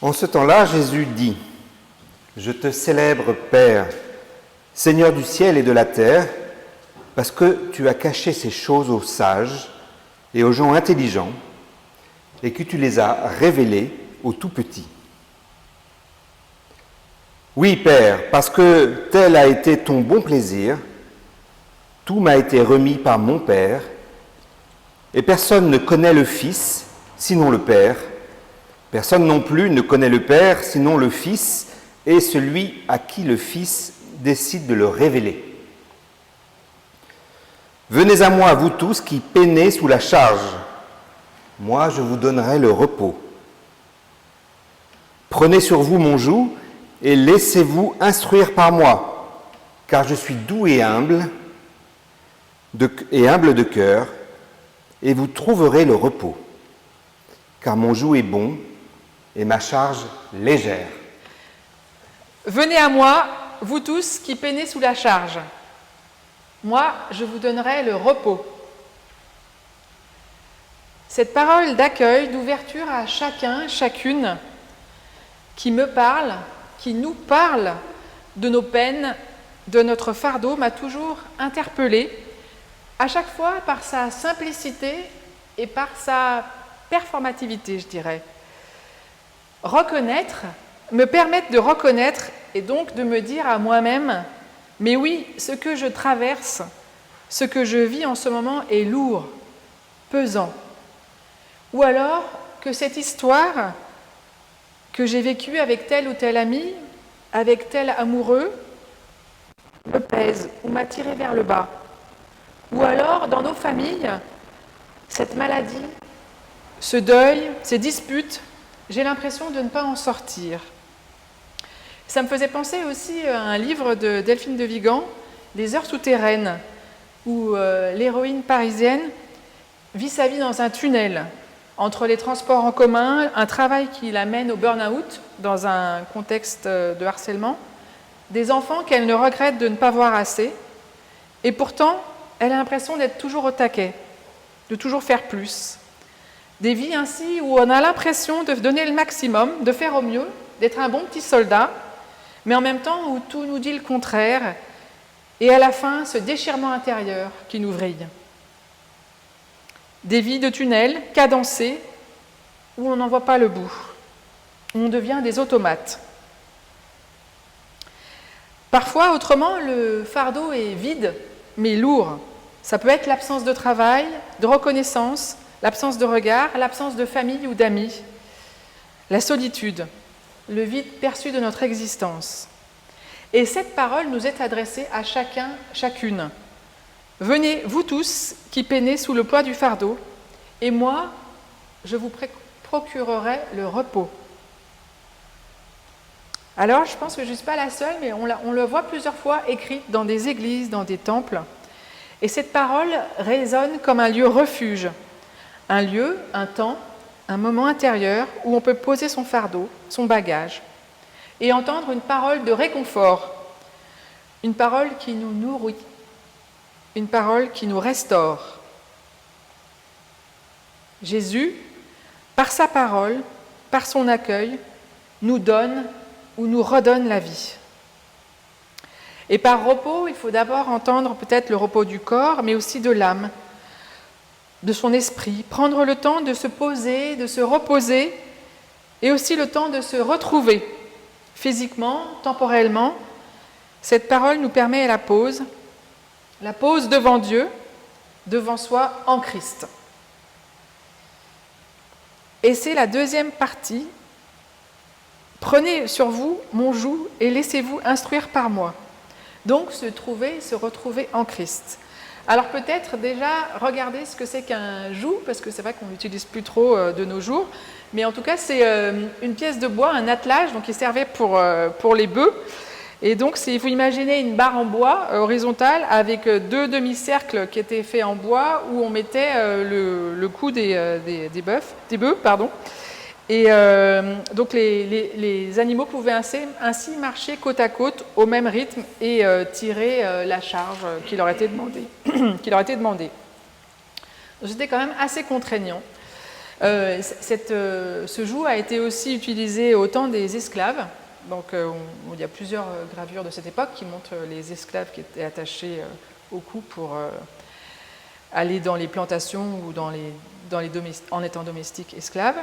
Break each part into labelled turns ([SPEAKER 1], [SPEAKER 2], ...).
[SPEAKER 1] En ce temps-là, Jésus dit : « Je te célèbre, Père, Seigneur du ciel et de la terre, parce que tu as caché ces choses aux sages et aux gens intelligents, et que tu les as révélées aux tout-petits. Oui, Père, parce que tel a été ton bon plaisir, tout m'a été remis par mon Père, et personne ne connaît le Fils, sinon le Père. Personne non plus ne connaît le Père, sinon le Fils, et celui à qui le Fils décide de le révéler. Venez à moi, vous tous qui peinez sous la charge. Moi, je vous donnerai le repos. Prenez sur vous mon joug et laissez-vous instruire par moi, car je suis doux et humble de cœur, et vous trouverez le repos, car mon joug est bon et ma charge légère.
[SPEAKER 2] Venez à moi, vous tous qui peinez sous la charge. Moi, je vous donnerai le repos. Cette parole d'accueil, d'ouverture à chacun, chacune, qui me parle, qui nous parle de nos peines, de notre fardeau, m'a toujours interpellée, à chaque fois par sa simplicité et par sa performativité, je dirais. Reconnaître, me permettre de reconnaître et donc de me dire à moi-même, mais oui, ce que je traverse, ce que je vis en ce moment est lourd, pesant. Ou alors que cette histoire que j'ai vécue avec tel ou tel ami, avec tel amoureux, me pèse ou m'a tiré vers le bas. Ou alors, dans nos familles, cette maladie, ce deuil, ces disputes, j'ai l'impression de ne pas en sortir. Ça me faisait penser aussi à un livre de Delphine de Vigan, Les heures souterraines, où l'héroïne parisienne vit sa vie dans un tunnel, entre les transports en commun, un travail qui l'amène au burn-out, dans un contexte de harcèlement, des enfants qu'elle ne regrette de ne pas voir assez, et pourtant, elle a l'impression d'être toujours au taquet, de toujours faire plus. Des vies ainsi où on a l'impression de donner le maximum, de faire au mieux, d'être un bon petit soldat, mais en même temps où tout nous dit le contraire, et à la fin, ce déchirement intérieur qui nous vrille. Des vies de tunnels cadencées, où on n'en voit pas le bout, où on devient des automates. Parfois, autrement, le fardeau est vide, mais lourd. Ça peut être l'absence de travail, de reconnaissance, l'absence de regard, l'absence de famille ou d'amis, la solitude, le vide perçu de notre existence. Et cette parole nous est adressée à chacun, chacune. Venez, vous tous, qui peinez sous le poids du fardeau, et moi, je vous procurerai le repos. Alors, je pense que je ne suis pas la seule, mais on le voit plusieurs fois écrite dans des églises, dans des temples. Et cette parole résonne comme un lieu refuge, un lieu, un temps, un moment intérieur où on peut poser son fardeau, son bagage, et entendre une parole de réconfort, une parole qui nous nourrit, une parole qui nous restaure. Jésus, par sa parole, par son accueil, nous donne ou nous redonne la vie. Et par repos, il faut d'abord entendre peut-être le repos du corps, mais aussi de l'âme, de son esprit, prendre le temps de se poser, de se reposer, et aussi le temps de se retrouver, physiquement, temporellement. Cette parole nous permet la pause devant Dieu, devant soi en Christ. Et c'est la deuxième partie. Prenez sur vous mon joug et laissez-vous instruire par moi. Donc se retrouver en Christ. Alors peut-être déjà regarder ce que c'est qu'un joug, parce que c'est vrai qu'on n'utilise plus trop de nos jours, mais en tout cas c'est une pièce de bois, un attelage, donc qui servait pour les bœufs. Et donc si vous imaginez une barre en bois horizontale avec deux demi-cercles qui étaient faits en bois où on mettait le cou des bœufs. Et donc les animaux pouvaient ainsi marcher côte à côte au même rythme et tirer la charge qui leur était demandée. Donc c'était quand même assez contraignant. Ce joug a été aussi utilisé au temps des esclaves. Donc, il y a plusieurs gravures de cette époque qui montrent les esclaves qui étaient attachés au cou pour aller dans les plantations ou en étant domestiques esclaves.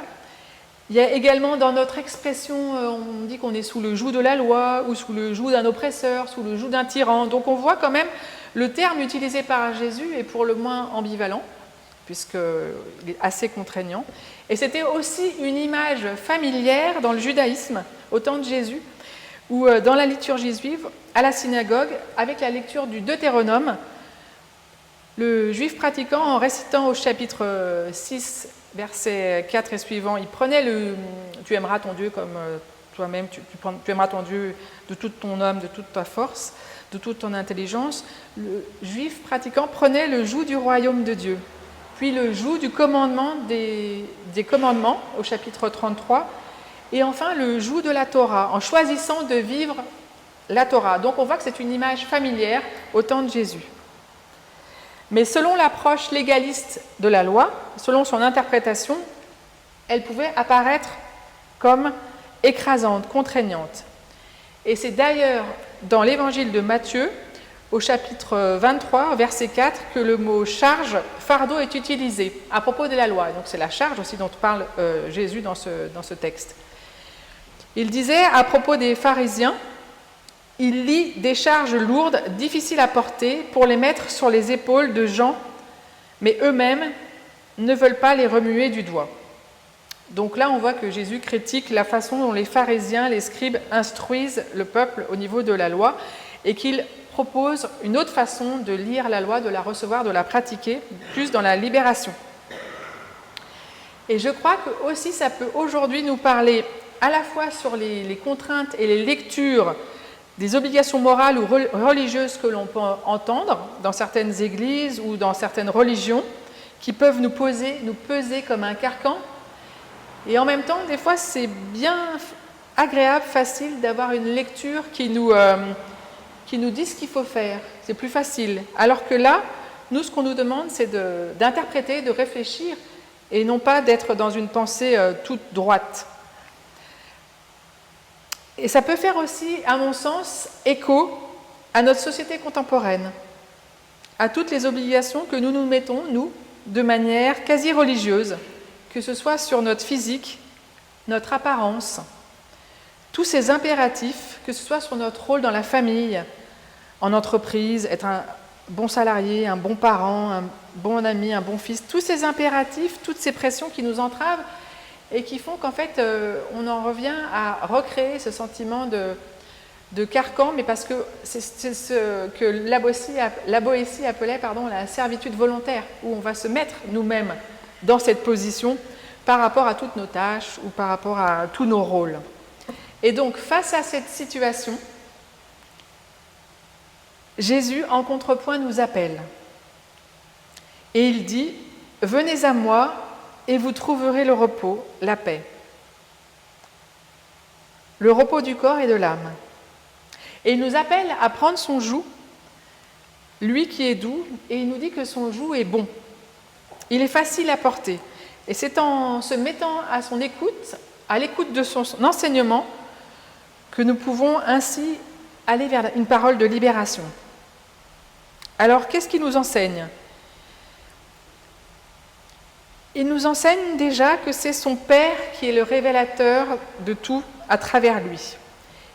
[SPEAKER 2] Il y a également dans notre expression, on dit qu'on est sous le joug de la loi ou sous le joug d'un oppresseur, sous le joug d'un tyran. Donc on voit quand même le terme utilisé par Jésus est pour le moins ambivalent, puisqu'il est assez contraignant. Et c'était aussi une image familière dans le judaïsme, au temps de Jésus, ou dans la liturgie juive, à la synagogue, avec la lecture du Deutéronome, le juif pratiquant, en récitant au chapitre 6, verset 4 et suivant, il prenait le « Tu aimeras ton Dieu comme toi-même, tu aimeras ton Dieu de toute ton âme, de toute ta force, de toute ton intelligence ». Le juif pratiquant prenait le joug du royaume de Dieu, puis le joug du commandement des commandements, au chapitre 33, et enfin le joug de la Torah, en choisissant de vivre la Torah. Donc on voit que c'est une image familière au temps de Jésus. Mais selon l'approche légaliste de la loi, selon son interprétation, elle pouvait apparaître comme écrasante, contraignante. Et c'est d'ailleurs dans l'évangile de Matthieu, au chapitre 23, verset 4, que le mot charge, fardeau est utilisé à propos de la loi. Donc c'est la charge aussi dont parle Jésus dans ce texte. Il disait à propos des pharisiens, il lie des charges lourdes, difficiles à porter, pour les mettre sur les épaules de gens, mais eux-mêmes ne veulent pas les remuer du doigt. Donc là, on voit que Jésus critique la façon dont les pharisiens, les scribes, instruisent le peuple au niveau de la loi, et qu'il propose une autre façon de lire la loi, de la recevoir, de la pratiquer, plus dans la libération. Et je crois que aussi ça peut aujourd'hui nous parler à la fois sur les contraintes et les lectures des obligations morales ou religieuses que l'on peut entendre dans certaines églises ou dans certaines religions qui peuvent nous peser comme un carcan. Et en même temps, des fois, c'est bien agréable, facile d'avoir une lecture qui nous dit ce qu'il faut faire. C'est plus facile. Alors que là, nous, ce qu'on nous demande, c'est d'interpréter, de réfléchir et non pas d'être dans une pensée toute droite. Et ça peut faire aussi, à mon sens, écho à notre société contemporaine, à toutes les obligations que nous nous mettons, nous, de manière quasi religieuse, que ce soit sur notre physique, notre apparence, tous ces impératifs, que ce soit sur notre rôle dans la famille, en entreprise, être un bon salarié, un bon parent, un bon ami, un bon fils, tous ces impératifs, toutes ces pressions qui nous entravent, et qui font qu'en fait, on en revient à recréer ce sentiment de carcan, mais parce que c'est ce que la Boétie appelait la servitude volontaire, où on va se mettre nous-mêmes dans cette position par rapport à toutes nos tâches ou par rapport à tous nos rôles. Et donc, face à cette situation, Jésus, en contrepoint, nous appelle. Et il dit « Venez à moi, et vous trouverez le repos, la paix. Le repos du corps et de l'âme. » Et il nous appelle à prendre son joug, lui qui est doux, et il nous dit que son joug est bon. Il est facile à porter. Et c'est en se mettant à son écoute, à l'écoute de son enseignement, que nous pouvons ainsi aller vers une parole de libération. Alors, qu'est-ce qu'il nous enseigne ? Il nous enseigne déjà que c'est son Père qui est le révélateur de tout à travers lui.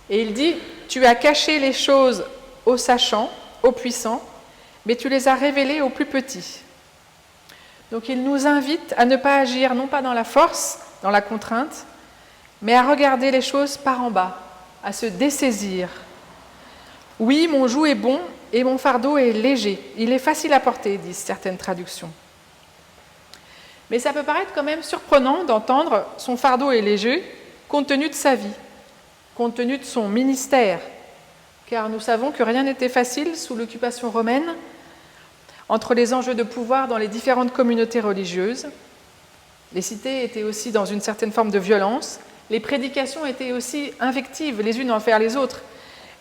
[SPEAKER 2] Et il dit, tu as caché les choses aux sachants, aux puissants, mais tu les as révélées aux plus petits. Donc il nous invite à ne pas agir non pas dans la force, dans la contrainte, mais à regarder les choses par en bas, à se dessaisir. Oui, mon joug est bon et mon fardeau est léger. Il est facile à porter, disent certaines traductions. Mais ça peut paraître quand même surprenant d'entendre « son fardeau est léger » compte tenu de sa vie, compte tenu de son ministère, car nous savons que rien n'était facile sous l'occupation romaine, entre les enjeux de pouvoir dans les différentes communautés religieuses. Les cités étaient aussi dans une certaine forme de violence, les prédications étaient aussi invectives les unes envers les autres.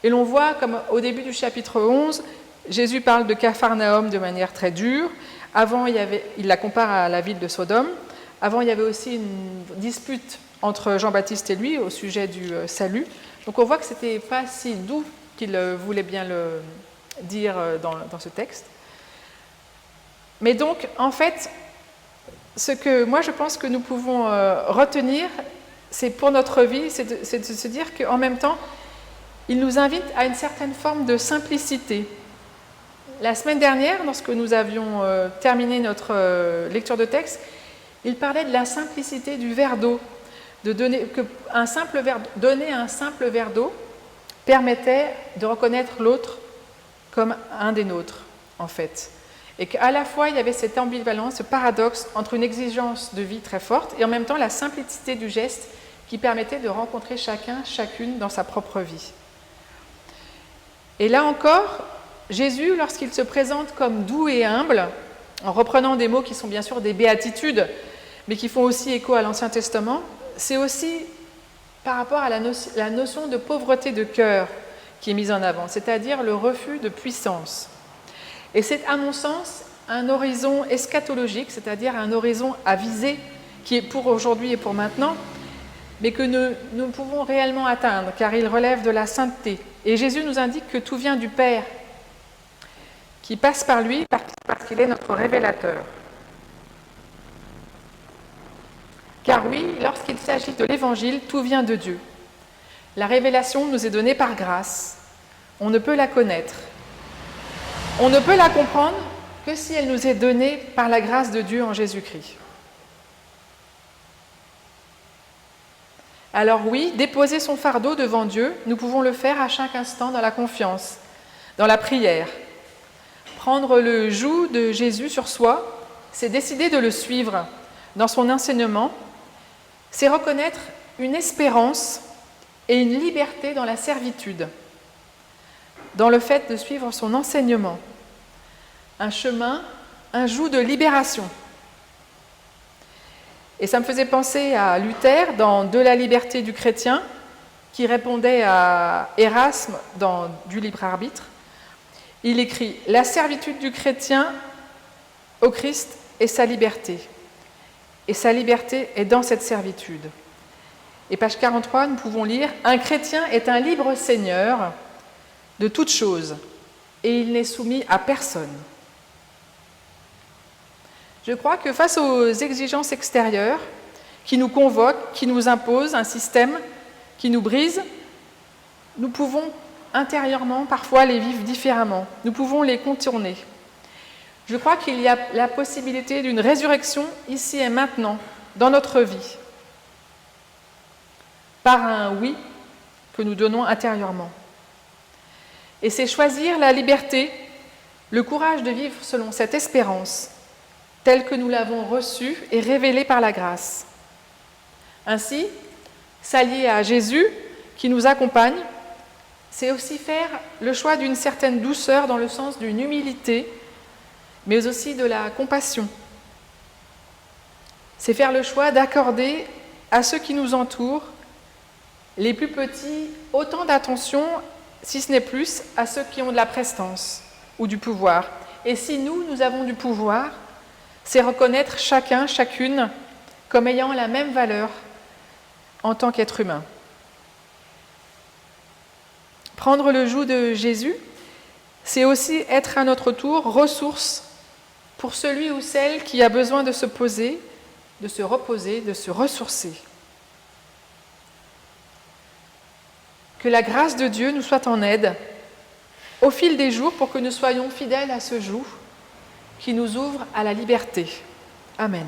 [SPEAKER 2] Et l'on voit, comme au début du chapitre 11, Jésus parle de Capharnaüm de manière très dure. Avant, il la compare à la ville de Sodome. Avant, il y avait aussi une dispute entre Jean-Baptiste et lui au sujet du salut. Donc on voit que ce n'était pas si doux qu'il voulait bien le dire dans ce texte. Mais donc, en fait, ce que moi je pense que nous pouvons retenir, c'est pour notre vie, c'est de se dire qu'en même temps, il nous invite à une certaine forme de simplicité. La semaine dernière, lorsque nous avions terminé notre lecture de texte, il parlait de la simplicité du verre d'eau, de donner un simple verre d'eau permettait de reconnaître l'autre comme un des nôtres, en fait. Et qu'à la fois, il y avait cette ambivalence, ce paradoxe entre une exigence de vie très forte et en même temps la simplicité du geste qui permettait de rencontrer chacun, chacune dans sa propre vie. Et là encore, Jésus, lorsqu'il se présente comme doux et humble, en reprenant des mots qui sont bien sûr des béatitudes, mais qui font aussi écho à l'Ancien Testament, c'est aussi par rapport à la notion de pauvreté de cœur qui est mise en avant, c'est-à-dire le refus de puissance. Et c'est, à mon sens, un horizon eschatologique, c'est-à-dire un horizon à viser, qui est pour aujourd'hui et pour maintenant, mais que nous pouvons réellement atteindre, car il relève de la sainteté. Et Jésus nous indique que tout vient du Père, qui passe par lui parce qu'il est notre révélateur. Car oui, lorsqu'il s'agit de l'Évangile, tout vient de Dieu. La révélation nous est donnée par grâce. On ne peut la connaître. On ne peut la comprendre que si elle nous est donnée par la grâce de Dieu en Jésus-Christ. Alors oui, déposer son fardeau devant Dieu, nous pouvons le faire à chaque instant dans la confiance, dans la prière. Prendre le joug de Jésus sur soi, c'est décider de le suivre dans son enseignement, c'est reconnaître une espérance et une liberté dans la servitude, dans le fait de suivre son enseignement. Un chemin, un joug de libération. Et ça me faisait penser à Luther dans De la liberté du chrétien, qui répondait à Erasme dans Du libre arbitre. Il écrit « La servitude du chrétien au Christ est sa liberté. Et sa liberté est dans cette servitude. » Et page 43, nous pouvons lire « Un chrétien est un libre seigneur de toutes choses, et il n'est soumis à personne. » Je crois que face aux exigences extérieures qui nous convoquent, qui nous imposent un système qui nous brise, nous pouvons intérieurement parfois les vivre différemment. Nous pouvons les contourner. Je crois qu'il y a la possibilité d'une résurrection ici et maintenant, dans notre vie, par un oui que nous donnons intérieurement. Et c'est choisir la liberté, le courage de vivre selon cette espérance, telle que nous l'avons reçue et révélée par la grâce. Ainsi, s'allier à Jésus qui nous accompagne, c'est aussi faire le choix d'une certaine douceur dans le sens d'une humilité, mais aussi de la compassion. C'est faire le choix d'accorder à ceux qui nous entourent, les plus petits, autant d'attention, si ce n'est plus, à ceux qui ont de la prestance ou du pouvoir. Et si nous avons du pouvoir, c'est reconnaître chacun, chacune, comme ayant la même valeur en tant qu'être humain. Prendre le joug de Jésus, c'est aussi être à notre tour ressource pour celui ou celle qui a besoin de se poser, de se reposer, de se ressourcer. Que la grâce de Dieu nous soit en aide au fil des jours pour que nous soyons fidèles à ce joug qui nous ouvre à la liberté. Amen.